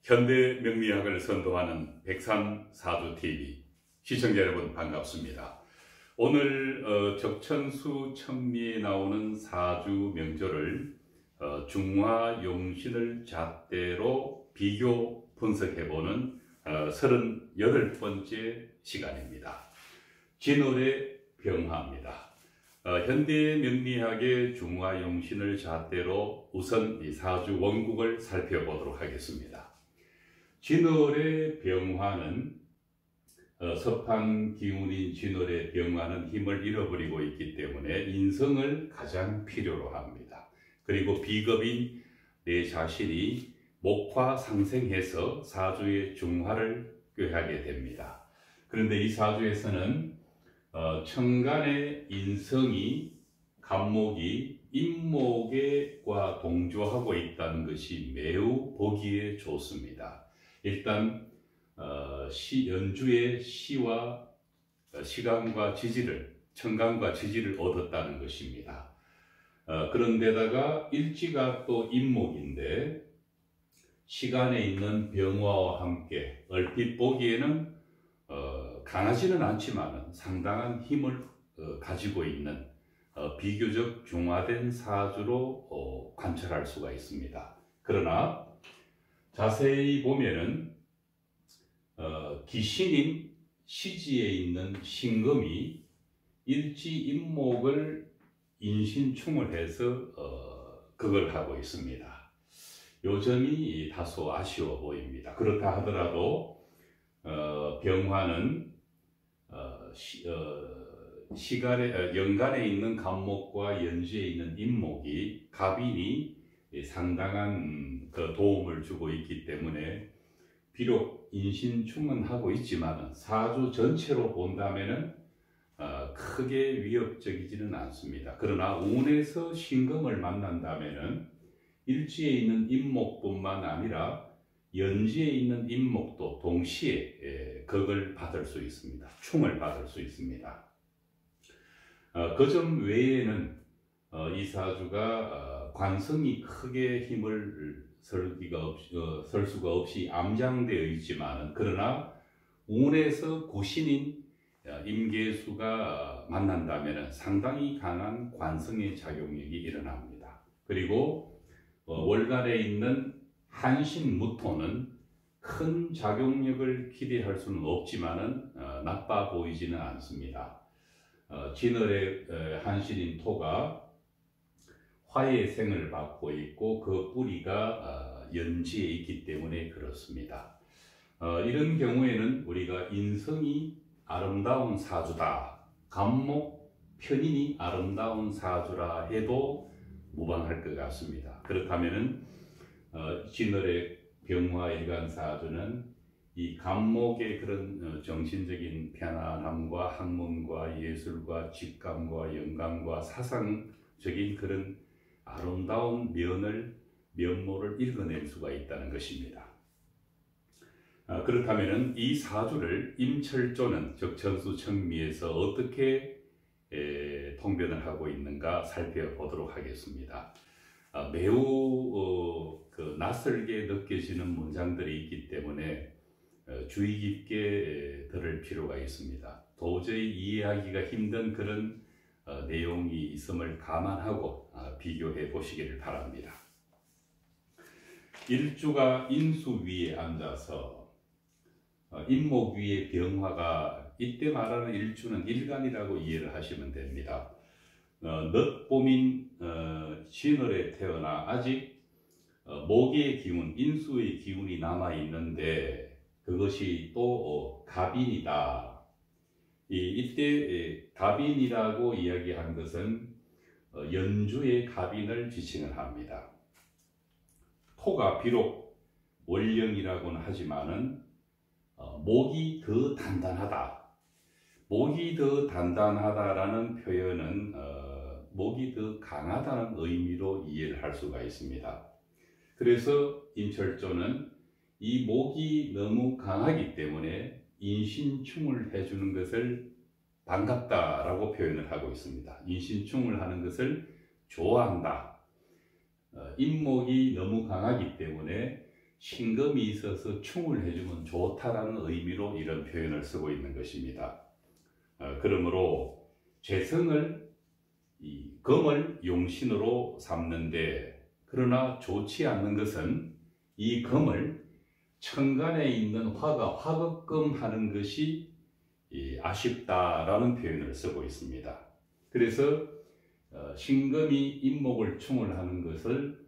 현대 명리학을 선도하는 백삼사주TV 시청자 여러분 반갑습니다. 오늘 적천수 천미에 나오는 사주 명조를 중화용신을 잣대로 비교 분석해보는 38번째 시간입니다. 진월의 병화입니다. 현대 명리학의 중화용신을 잣대로 우선 이 사주 원국을 살펴보도록 하겠습니다. 진월의 병화는 서판 기운인 진월의 병화는 힘을 잃어버리고 있기 때문에 인성을 가장 필요로 합니다. 그리고 비겁인 내 자신이 목화 상생해서 사주의 중화를 꾀하게 됩니다. 그런데 이 사주에서는 천간의 인성이 간목이 임목과 동조하고 있다는 것이 매우 보기에 좋습니다. 일단 연주의 시와 시간과 지지를, 천간과 지지를 얻었다는 것입니다. 그런데다가 일지가 또 임목인데 시간에 있는 병화와 함께 얼핏 보기에는 강하지는 않지만 상당한 힘을 가지고 있는 비교적 중화된 사주로 관찰할 수가 있습니다. 그러나 자세히 보면은 기신인 시지에 있는 신금이 일지임목을 인신충을 해서 그걸 하고 있습니다. 요 점이 다소 아쉬워 보입니다. 그렇다 하더라도 병화는 연간에 있는 간목과 연지에 있는 임목이 갑인이 상당한 도움을 주고 있기 때문에 비록 인신충은 하고 있지만 사주 전체로 본다면은 크게 위협적이지는 않습니다. 그러나 운에서 신금을 만난다면은 일지에 있는 임목뿐만 아니라 연지에 있는 임목도 동시에 극을 받을 수 있습니다. 충을 받을 수 있습니다. 그 점 외에는 이 사주가 관성이 크게 힘을 설 수가 없이 암장되어 있지만 그러나 운에서 구신인 임계수가 만난다면 상당히 강한 관성의 작용력이 일어납니다. 그리고 월간에 있는 한신무토는 큰 작용력을 기대할 수는 없지만 나빠 보이지는 않습니다. 진월의 한신인 토가 화의 생을 받고 있고 그 뿌리가 연지에 있기 때문에 그렇습니다. 이런 경우에는 우리가 인성이 아름다운 사주다, 간목 편인이 아름다운 사주라 해도 무방할 것 같습니다. 그렇다면은 진월의 병화 일간 사주는 이 간목의 그런 정신적인 편안함과 학문과 예술과 직감과 영감과 사상적인 그런 아름다운 면모를 읽어낼 수가 있다는 것입니다. 그렇다면 이 사주를 임철조는 적천수 천미에서 어떻게 통변을 하고 있는가 살펴보도록 하겠습니다. 매우 낯설게 느껴지는 문장들이 있기 때문에 주의 깊게 들을 필요가 있습니다. 도저히 이해하기가 힘든 그런 내용이 있음을 감안하고 비교해 보시기를 바랍니다. 일주가 인수 위에 앉아서 임목 위에 병화가, 이때 말하는 일주는 일간이라고 이해를 하시면 됩니다. 늦봄인 진월에 태어나 아직 목의 기운, 인수의 기운이 남아 있는데 그것이 또 갑인이다. 이때 갑인이라고 이야기한 것은 연주의 갑인을 지칭을 합니다. 토가 비록 월령이라고는 하지만은 목이 더 단단하다. 목이 더 단단하다라는 표현은 목이 더 강하다는 의미로 이해를 할 수가 있습니다. 그래서 임철조는 이 목이 너무 강하기 때문에 인신충을 해주는 것을 반갑다라고 표현을 하고 있습니다. 인신충을 하는 것을 좋아한다. 임목이 너무 강하기 때문에 신금이 있어서 충을 해주면 좋다라는 의미로 이런 표현을 쓰고 있는 것입니다. 그러므로 재성을 이 금을 용신으로 삼는데, 그러나 좋지 않는 것은 이 금을 천간에 있는 화가 화극금하는 것이 아쉽다라는 표현을 쓰고 있습니다. 그래서 신금이 인목을 충을 하는 것을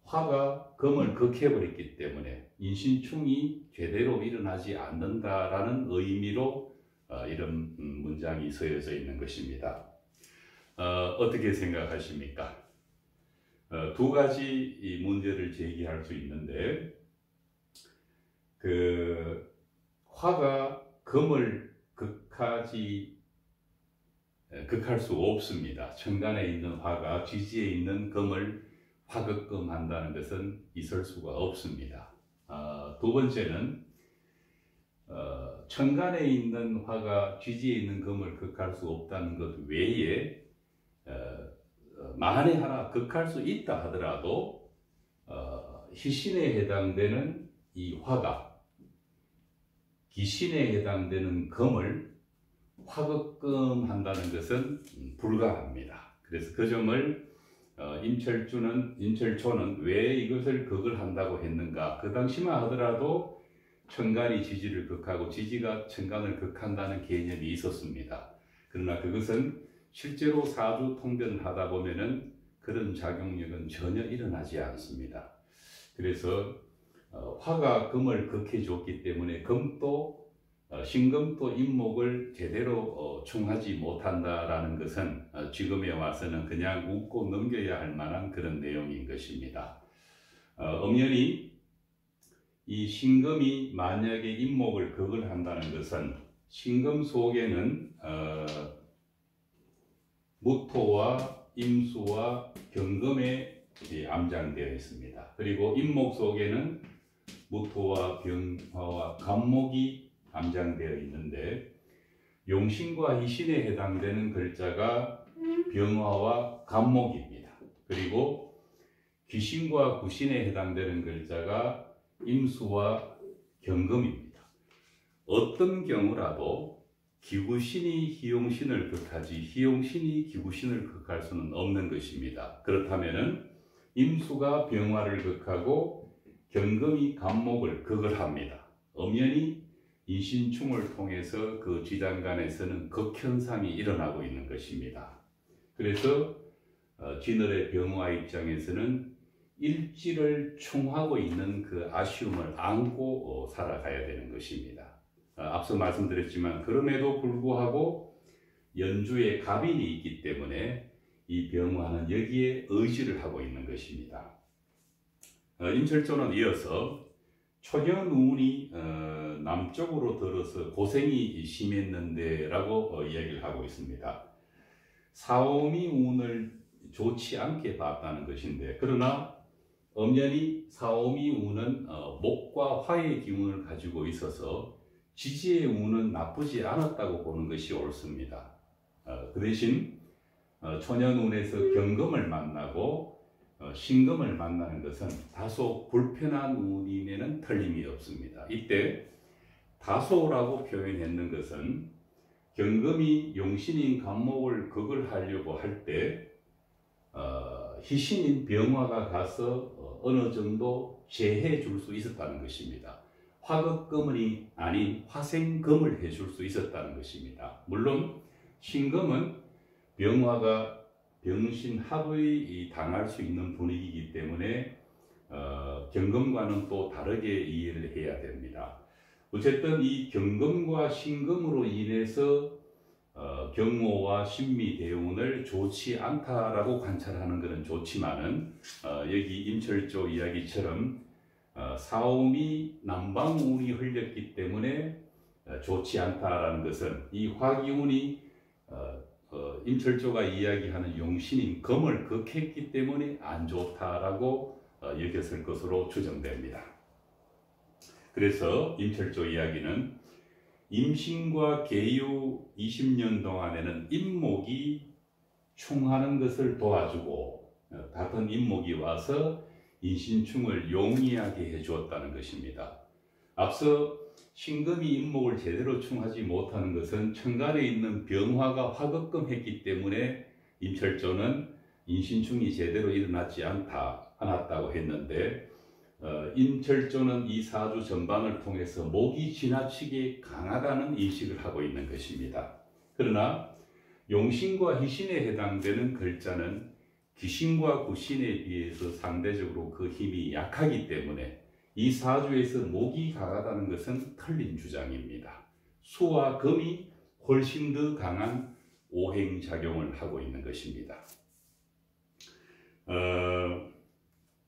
화가 금을 극해버렸기 때문에 인신충이 제대로 일어나지 않는다라는 의미로 이런 문장이 쓰여져 있는 것입니다. 어떻게 생각하십니까? 두 가지 이 문제를 제기할 수 있는데, 화가 금을 극할 수 없습니다. 천간에 있는 화가 지지에 있는 금을 화극금한다는 것은 있을 수가 없습니다. 두 번째는 천간에 있는 화가 지지에 있는 금을 극할 수 없다는 것 외에 만에 하나 극할 수 있다 하더라도 희신에 해당되는 이 화가 기신에 해당되는 금을 화극금한다는 것은 불가합니다. 그래서 그 점을 임철초는 왜 이것을 극을 한다고 했는가? 그 당시만 하더라도 천간이 지지를 극하고 지지가 천간을 극한다는 개념이 있었습니다. 그러나 그것은 실제로 사주 통변을 하다 보면은 그런 작용력은 전혀 일어나지 않습니다. 그래서 화가 금을 극해 줬기 때문에 금도 신금도 인목을 제대로 충하지 못한다라는 것은 지금에 와서는 그냥 웃고 넘겨야 할 만한 그런 내용인 것입니다. 엄연히 이 신금이 만약에 인목을 극을 한다는 것은 신금 속에는 무토와 임수와 경금에 암장되어 있습니다. 그리고 인목 속에는 무토와 병화와 간목이 암장되어 있는데, 용신과 희신에 해당되는 글자가 병화와 간목입니다. 그리고 귀신과 구신에 해당되는 글자가 임수와 경금입니다. 어떤 경우라도 기구신이 희용신을 극하지 희용신이 기구신을 극할 수는 없는 것입니다. 그렇다면 임수가 병화를 극하고 경금이 간목을 극을 합니다. 엄연히 인신충을 통해서 그 지장간에서는 극현상이 일어나고 있는 것입니다. 그래서 진월의 병화 입장에서는 일지를 충하고 있는 그 아쉬움을 안고 살아가야 되는 것입니다. 앞서 말씀드렸지만 그럼에도 불구하고 연주에 갑인이 있기 때문에 이 병화는 여기에 의지를 하고 있는 것입니다. 임철조는 이어서 초년운이 남쪽으로 들어서 고생이 심했는데 라고 이야기를 하고 있습니다. 사오미 운을 좋지 않게 봤다는 것인데, 그러나 엄연히 사오미 운은 목과 화의 기운을 가지고 있어서 지지의 운은 나쁘지 않았다고 보는 것이 옳습니다. 그 대신 초년운에서 경금을 만나고 신금을 만나는 것은 다소 불편한 운임에는 틀림이 없습니다. 이때 다소라고 표현했는 것은 경금이 용신인 간목을 극을 하려고 할 때 희신인 병화가 가서 어느 정도 제해 줄 수 있었다는 것입니다. 화극금이 아닌 화생금을 해줄 수 있었다는 것입니다. 물론 신금은 병화가 병신합의 당할 수 있는 분위기이기 때문에 경금과는 또 다르게 이해를 해야 됩니다. 어쨌든 이 경금과 신금으로 인해서 경호와 신미대운을 좋지 않다라고 관찰하는 것은 좋지만은 여기 임철조 이야기처럼 사오미 남방운이 흘렸기 때문에 좋지 않다라는 것은 이 화기운이 임철조가 이야기하는 용신인 금을 극했기 때문에 안 좋다라고 여겼을 것으로 추정됩니다. 그래서 임철조 이야기는 임신과 계유 20년 동안에는 임목이 충하는 것을 도와주고 같은 임목이 와서 인신충을 용이하게 해주었다는 것입니다. 앞서 신금이 인목을 제대로 충하지 못하는 것은 천간에 있는 병화가 화급금했기 때문에 임철조는 인신충이 제대로 일어나지 않았다고 했는데, 임철조는 이 사주 전반을 통해서 목이 지나치게 강하다는 인식을 하고 있는 것입니다. 그러나 용신과 희신에 해당되는 글자는 기신과 구신에 비해서 상대적으로 그 힘이 약하기 때문에 이 사주에서 목이 강하다는 것은 틀린 주장입니다. 수와 금이 훨씬 더 강한 오행작용을 하고 있는 것입니다.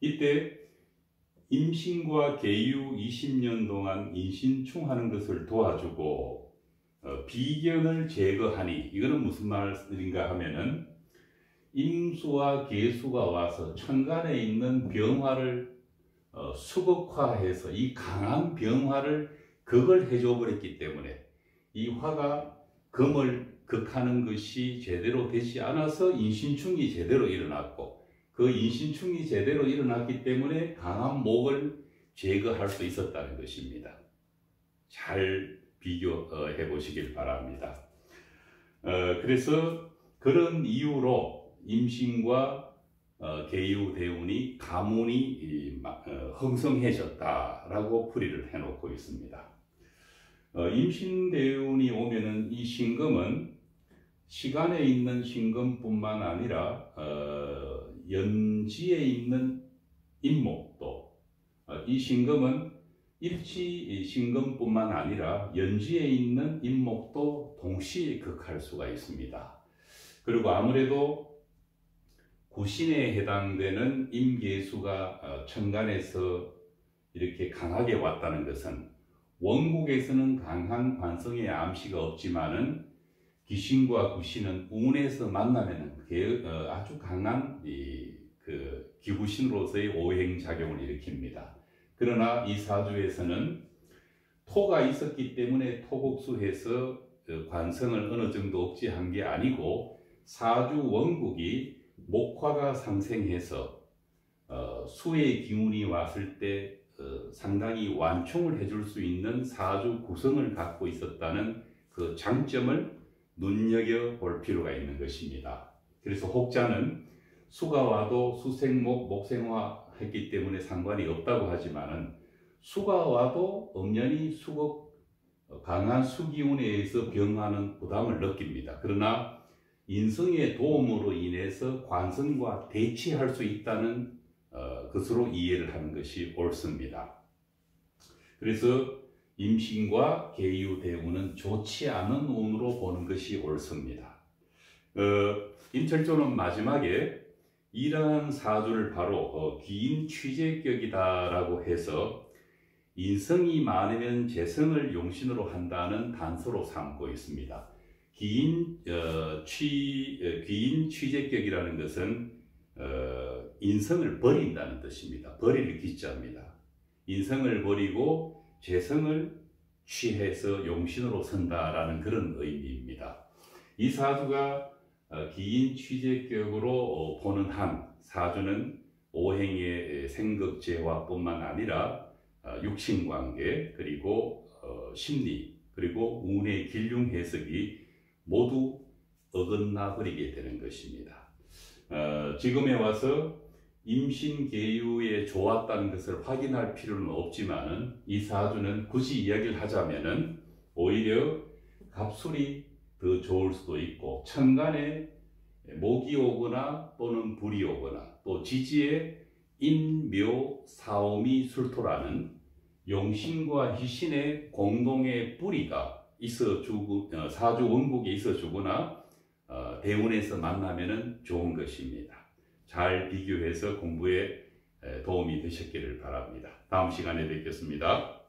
이때 임신과 계유 20년 동안 인신충하는 것을 도와주고 비견을 제거하니, 이거는 무슨 말인가 하면은 임수와 계수가 와서 천간에 있는 병화를 수극화해서 이 강한 병화를 극을 해줘 버렸기 때문에 이 화가 금을 극하는 것이 제대로 되지 않아서 인신충이 제대로 일어났고, 그 인신충이 제대로 일어났기 때문에 강한 목을 제거할 수 있었다는 것입니다. 잘 비교해 보시길 바랍니다. 그래서 그런 이유로 임신과 계유 대운이 가문이 흥성해졌다라고 풀이를 해놓고 있습니다. 임신 대운이 오면은 이 신금은 시간에 있는 신금뿐만 아니라 연지에 있는 임목도, 이 신금은 일지 신금뿐만 아니라 연지에 있는 임목도 동시에 극할 수가 있습니다. 그리고 아무래도 구신에 해당되는 임계수가 천간에서 이렇게 강하게 왔다는 것은 원국에서는 강한 관성의 암시가 없지만은 기신과 구신은 운에서 만나면 아주 강한 기구신으로서의 오행작용을 일으킵니다. 그러나 이 사주에서는 토가 있었기 때문에 토국수해서 관성을 어느 정도 억제한 게 아니고, 사주 원국이 목화가 상생해서 수의 기운이 왔을 때 상당히 완충을 해줄 수 있는 사주 구성을 갖고 있었다는 그 장점을 눈여겨볼 필요가 있는 것입니다. 그래서 혹자는 수가 와도 수생목, 목생화 했기 때문에 상관이 없다고 하지만은 수가 와도 엄연히 강한 수기운에 의해서 병화는 부담을 느낍니다. 그러나 인성의 도움으로 인해서 관성과 대치할 수 있다는 것으로 이해를 하는 것이 옳습니다. 그래서 임신과 계유 대운은 좋지 않은 운으로 보는 것이 옳습니다. 임철조는 마지막에 이러한 사주를 바로 귀인 취재격이다라고 해서 인성이 많으면 재성을 용신으로 한다는 단서로 삼고 있습니다. 귀인 취재격이라는 것은 인성을 버린다는 뜻입니다. 버릴 기자입니다. 인성을 버리고 재성을 취해서 용신으로 선다라는 그런 의미입니다. 이 사주가 기인 취재격으로 보는 한 사주는 오행의 생극재화뿐만 아니라 육신관계, 그리고 심리, 그리고 운의 길흉 해석이 모두 어긋나 버리게 되는 것입니다. 지금에 와서 임신계유에 좋았다는 것을 확인할 필요는 없지만은, 이 사주는 굳이 이야기를 하자면은 오히려 갑술이 더 좋을 수도 있고, 천간에 목이 오거나 또는 불이 오거나, 또 지지에 인묘 사오미 술토라는 용신과 희신의 공동의 뿌리가 있어주고, 사주 원국에 있어주거나 대운에서 만나면은 좋은 것입니다. 잘 비교해서 공부에 도움이 되셨기를 바랍니다. 다음 시간에 뵙겠습니다.